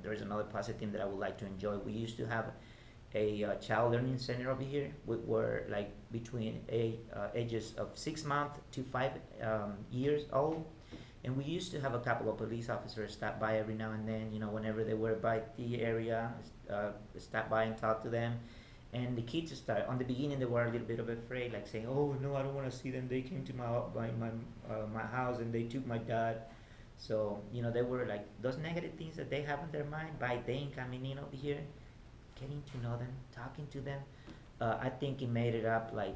there's another positive thing that I would like to enjoy. We used to have a child learning center over here. We were like between ages of 6 months to 5 years old, and we used to have a couple of police officers stop by every now and then. You know, whenever they were by the area, stop by and talk to them. And the kids start on the beginning. They were a little bit of afraid, like saying, "Oh no, I don't want to see them. They came to my house and they took my dad." So they were like those negative things that they have in their mind. By then coming in over here, getting to know them, talking to them, I think it made it up. Like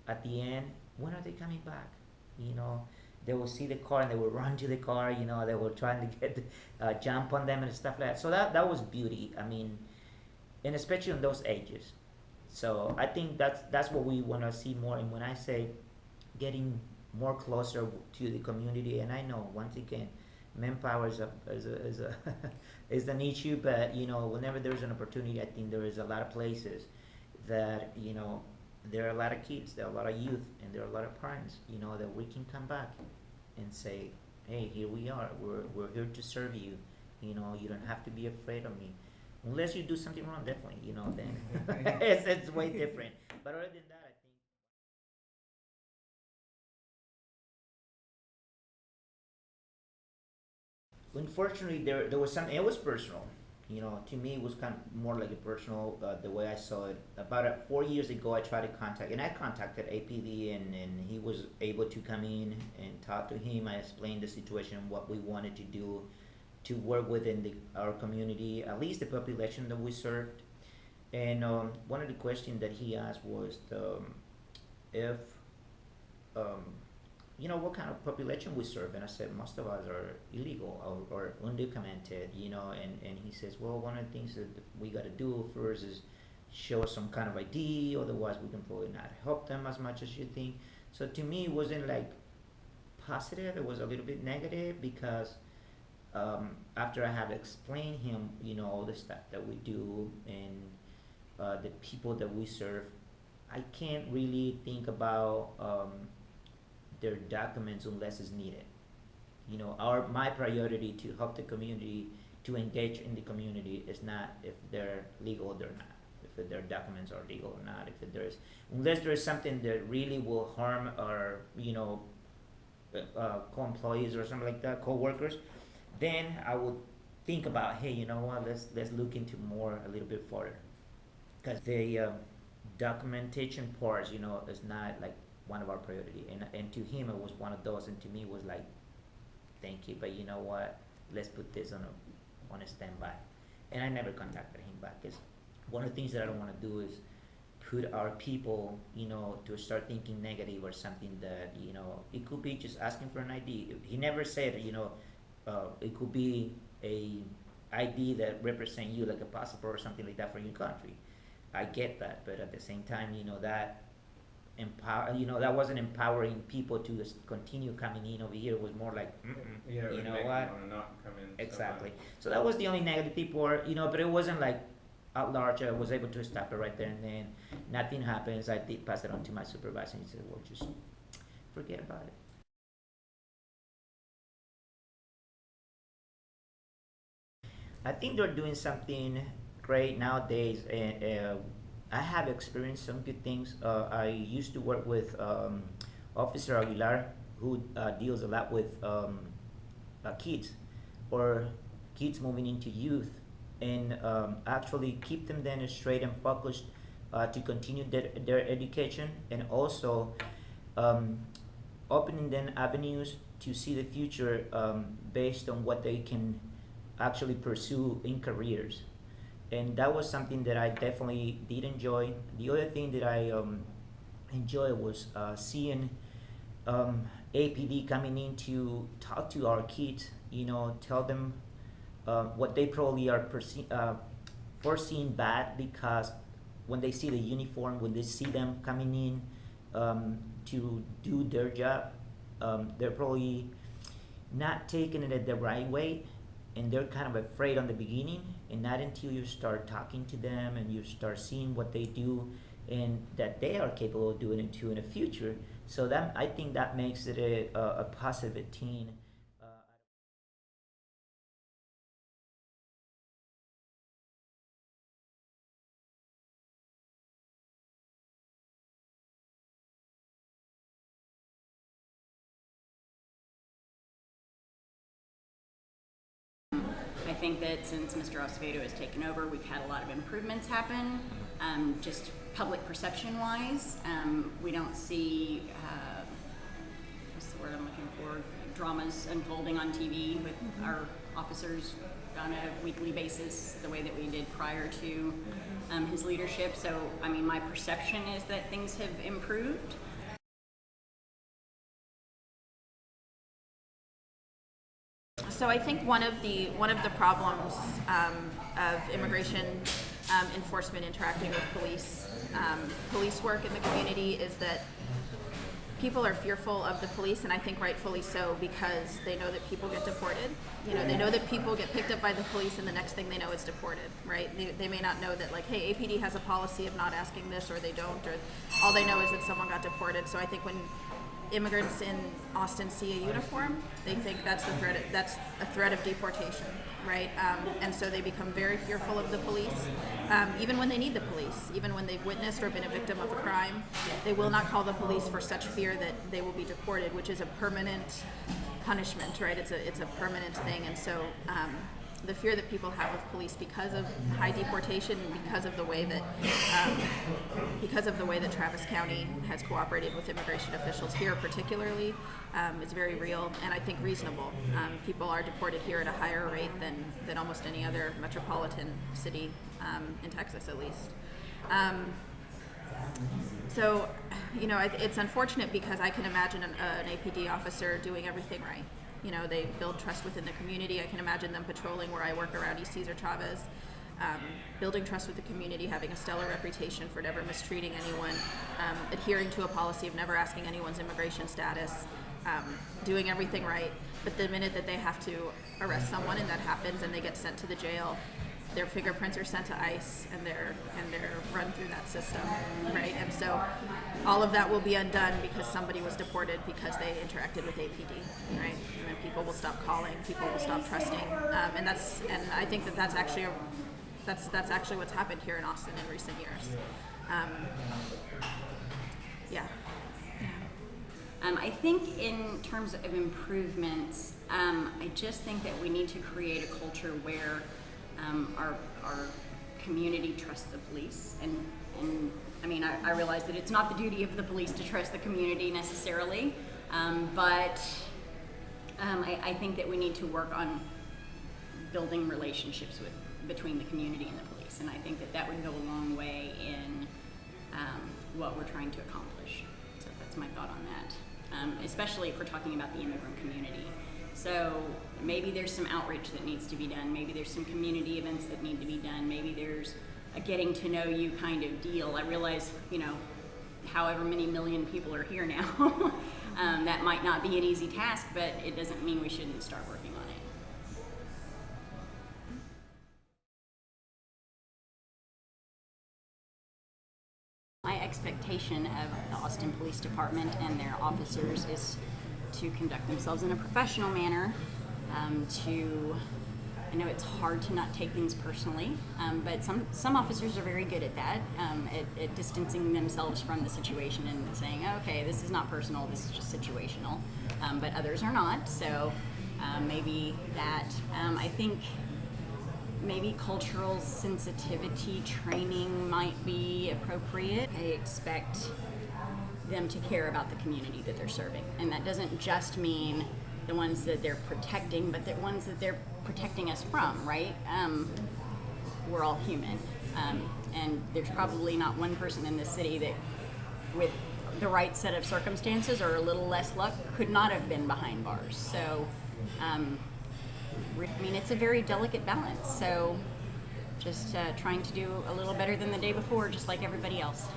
at the end, when are they coming back? You know, they will see the car and they will run to the car. They were trying to get jump on them and stuff like that. So that was beauty. I mean, and especially in those ages. So I think that's what we want to see more. And when I say getting more closer to the community, and I know once again, manpower is a is an issue, but whenever there's an opportunity, I think there is a lot of places that there are a lot of kids, there are a lot of youth, and there are a lot of parents, that we can come back and say, hey, here we are. We're here to serve you. You don't have to be afraid of me. Unless you do something wrong, definitely, then it's way different. But other than that, I think. Unfortunately, there was something. It was personal. To me, it was kind of more like a personal. The way I saw it. About 4 years ago, I tried to contact, and I contacted APD, and he was able to come in and talk to him. I explained the situation, what we wanted to do, to work within our community, at least the population that we served. And one of the questions that he asked was if um, what kind of population we serve. And I said most of us are illegal or undocumented. And he says, well, one of the things that we got to do first is show some kind of ID, otherwise we can probably not help them as much as you think. So to me, it wasn't like positive, it was a little bit negative, because after I had explained him, all the stuff that we do, and the people that we serve, I can't really think about their documents unless it's needed. Our my priority to help the community, to engage in the community, is not if they're legal or they're not, if their documents are legal or not, if there's unless there's something that really will harm our co-employees or something like that, co-workers, then I would think about, hey, you know what, let's look into more a little bit further, because the documentation part, is not like one of our priority, and to him it was one of those, and to me it was like, thank you, but you know what, let's put this on a standby. And I never contacted him back, because one of the things that I don't want to do is put our people, to start thinking negative or something, that it could be just asking for an ID. He never said, it could be a ID that represent you, like a passport or something like that for your country. I get that, but at the same time, that wasn't empowering people to just continue coming in over here. It was more like, Yeah, it you would know make what? them want to not come in so Exactly. much. So that was the only negative part, but it wasn't like at large. I was able to stop it right there and then. Nothing happens. I did pass it on to my supervisor, and he said, well, just forget about it. I think they're doing something great nowadays, and I have experienced some good things. I used to work with Officer Aguilar, who deals a lot with kids, or kids moving into youth, and actually keep them then straight and focused to continue their education, and also um, opening then avenues to see the future, based on what they can actually pursue in careers. And that was something that I definitely did enjoy. The other thing that I enjoy was seeing APD coming in to talk to our kids, tell them what they probably are foreseeing bad, because when they see the uniform, when they see them coming in to do their job, they're probably not taking it the right way, and they're kind of afraid on the beginning, and not until you start talking to them and you start seeing what they do, and that they are capable of doing it too in the future. So that, I think that makes it a positive teen think that since Mr. Acevedo has taken over, we've had a lot of improvements happen. Just public perception-wise, we don't see, what's the word I'm looking for, dramas unfolding on TV with our officers on a weekly basis the way that we did prior to his leadership. So, I mean, my perception is that things have improved. So I think one of the problems of immigration enforcement interacting with police work in the community is that people are fearful of the police, and I think rightfully so, because they know that people get deported. You know, they know that people get picked up by the police, and the next thing they know is deported, right? They may not know that, like, hey, APD has a policy of not asking this, or they don't, or all they know is that someone got deported. So I think when immigrants in Austin see a uniform, they think that's a threat of deportation, right? And so they become very fearful of the police, even when they need the police, even when they've witnessed or been a victim of a crime. They will not call the police for such fear that they will be deported, which is a permanent punishment, right? It's a permanent thing. And so the fear that people have of police because of high deportation, because of the way that Travis County has cooperated with immigration officials here particularly, is very real and I think reasonable. People are deported here at a higher rate than almost any other metropolitan city in Texas, at least. So, you know, it's unfortunate because I can imagine an APD officer doing everything right. You know, they build trust within the community. I can imagine them patrolling where I work around East Cesar Chavez, building trust with the community, having a stellar reputation for never mistreating anyone, adhering to a policy of never asking anyone's immigration status, doing everything right. But the minute that they have to arrest someone and that happens and they get sent to the jail, their fingerprints are sent to ICE and they're run through that system, right? And so all of that will be undone because somebody was deported because they interacted with APD, right? And then people will stop calling, people will stop trusting, and I think that's actually what's happened here in Austin in recent years. Yeah. I think in terms of improvements, I just think that we need to create a culture where our community trusts the police, and I mean, I realize that it's not the duty of the police to trust the community necessarily, but I think that we need to work on building relationships between the community and the police, and I think that would go a long way in what we're trying to accomplish. So that's my thought on that, especially if we're talking about the immigrant community. So maybe there's some outreach that needs to be done. Maybe there's some community events that need to be done. Maybe there's a getting to know you kind of deal. I realize, you know, however many million people are here now, that might not be an easy task, but it doesn't mean we shouldn't start working on it. My expectation of the Austin Police Department and their officers is to conduct themselves in a professional manner, I know it's hard to not take things personally, but some officers are very good at that, at distancing themselves from the situation and saying, okay, this is not personal, this is just situational, but others are not, so maybe that. I think maybe cultural sensitivity training might be appropriate. I expect them to care about the community that they're serving, and that doesn't just mean the ones that they're protecting, but the ones that they're protecting us from, right? We're all human, and there's probably not one person in this city that, with the right set of circumstances or a little less luck, could not have been behind bars. So, I mean, it's a very delicate balance, so just trying to do a little better than the day before, just like everybody else.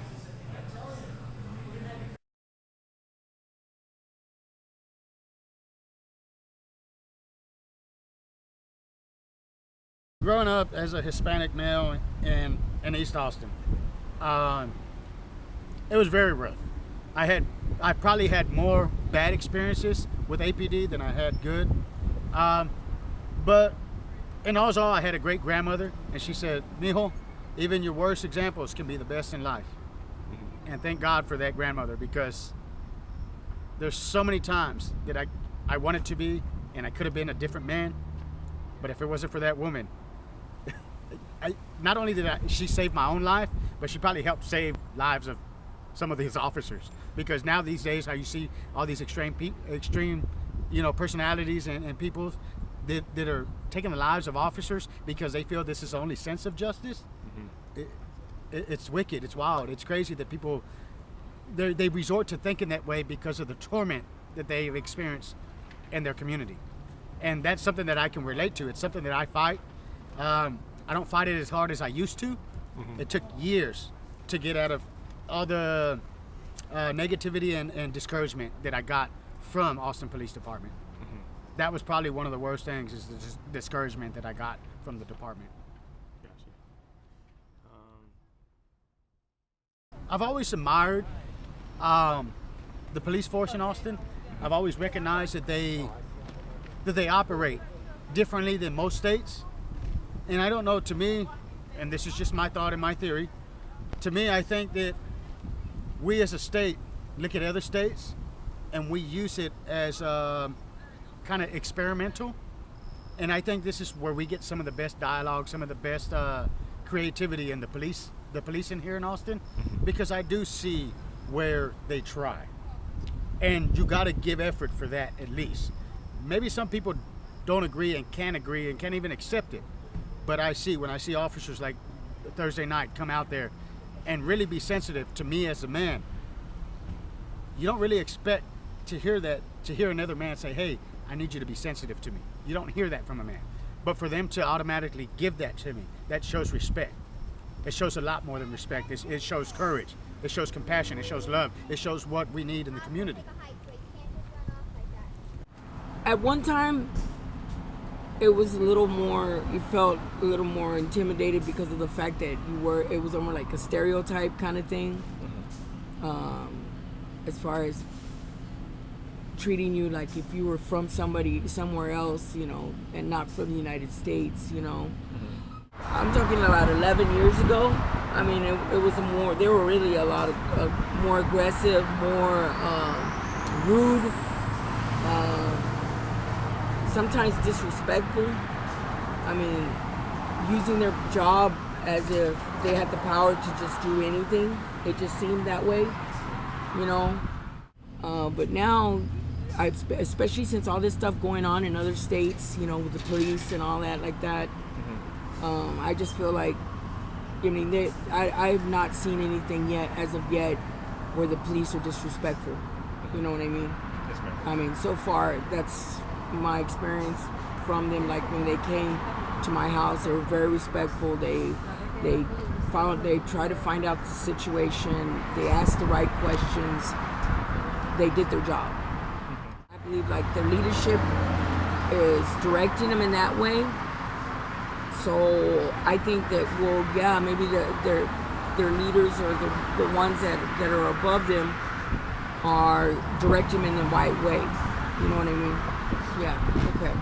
Growing up as a Hispanic male in East Austin, it was very rough. I probably had more bad experiences with APD than I had good. But in all, I had a great grandmother, and she said, "Mijo, even your worst examples can be the best in life." And thank God for that grandmother, because there's so many times that I wanted to be, and I could have been a different man. But if it wasn't for that woman, not only did she save my own life, but she probably helped save lives of some of these officers. Because now these days, how you see all these extreme, personalities and people that are taking the lives of officers because they feel this is the only sense of justice. It's wicked. It's wild. It's crazy that people they resort to thinking that way because of the torment that they've experienced in their community, and that's something that I can relate to. It's something that I fight. I don't fight it as hard as I used to. It took years to get out of all the negativity and discouragement that I got from Austin Police Department. That was probably one of the worst things, is the discouragement that I got from the department. Gotcha. I've always admired the police force in Austin. I've always recognized that they operate differently than most states. And I don't know, to me, and this is just my thought and my theory, to me, I think that we as a state look at other states and we use it as kind of experimental. And I think this is where we get some of the best dialogue, some of the best creativity in the police in here in Austin, because I do see where they try. And you got to give effort for that at least. Maybe some people don't agree and can't even accept it. But when I see officers like Thursday night come out there and really be sensitive to me as a man, you don't really expect to hear another man say, hey, I need you to be sensitive to me. You don't hear that from a man. But for them to automatically give that to me, that shows respect. It shows a lot more than respect. It shows courage. It shows compassion. It shows love. It shows what we need in the community. At one time, it was a little more, you felt a little more intimidated because of the fact that it was almost like a stereotype kind of thing. As far as treating you like if you were from somewhere else, and not from the United States, I'm talking about 11 years ago. I mean, it was there were really a lot of more aggressive, more rude, sometimes disrespectful. I mean, using their job as if they had the power to just do anything. It just seemed that way, But now, especially since all this stuff going on in other states, with the police and all that like that, I just feel like, I've not seen anything yet, as of yet, where the police are disrespectful. You know what I mean? Yes, ma'am. I mean, so far, that's my experience from them. Like when they came to my house, they were very respectful. They tried to find out the situation. They asked the right questions. They did their job. I believe like their leadership is directing them in that way. So I think that, maybe their leaders or the ones that are above them are directing them in the right way. You know what I mean? Yeah, okay.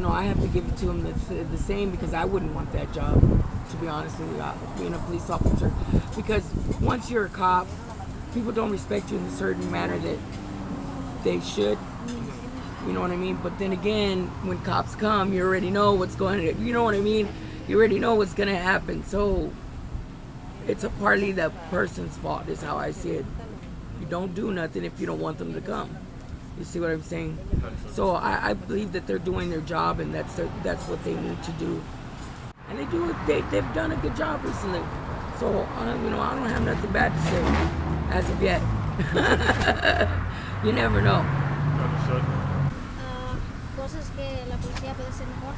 I have to give it to them the same, because I wouldn't want that job, to be honest with you, being a police officer. Because once you're a cop, people don't respect you in a certain manner that they should. You know what I mean? But then again, when cops come, you already know what's going to, you know what I mean? You already know what's going to happen. So it's partly the person's fault, is how I see it. You don't do nothing if you don't want them to come. You see what I'm saying? So I believe that they're doing their job, and that's what they need to do. And they've done a good job recently. So, I don't have nothing bad to say as of yet. You never know. Understood. Cosas que la policía puede hacer mejor.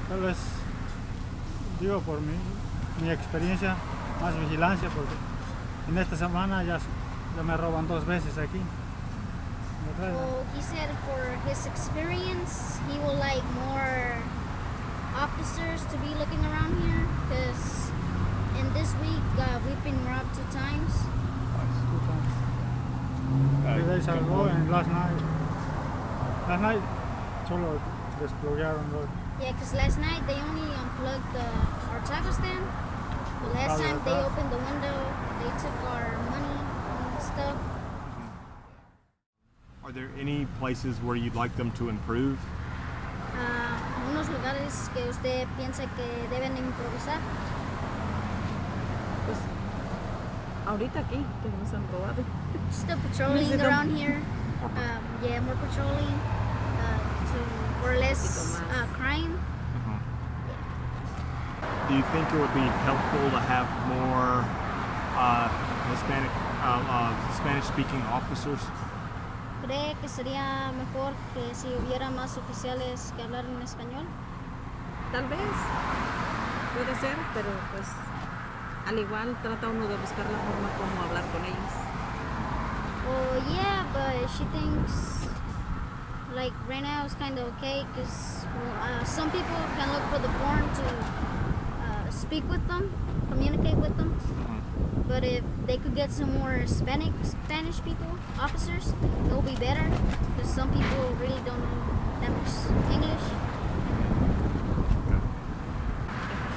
Tal vez, digo por mi experiencia, más vigilancia, porque en esta semana ya me roban 2 veces aquí. Well, he said for his experience, he would like more officers to be looking around here, because in this week we've been robbed 2 times. 2 times. 3 days ago and last night. Last night, solo desplugaron los. Yeah, because last night they only unplugged our taco stand. But last time they opened the window, they took our money and stuff. Are there any places where you'd like them to improve? lugares que usted piensa que deben improvisar? Pues ahorita aquí, que nos han robado. Still patrolling Visit them. around here. Yeah, more patrolling for less crime. Do you think it would be helpful to have more Spanish-speaking officers? ¿Cree que sería mejor que si hubiera más oficiales que hablaran en español? Tal vez, puede ser, pero pues al igual trata uno de buscar la forma como hablar con ellos. Well, yeah, but she thinks like right now it's kind of okay because some people can look for the foreign to speak with them, communicate with them. But if they could get some more Spanish people, officers, it will be better because some people really don't know that much English.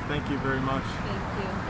Thank you very much. Thank you.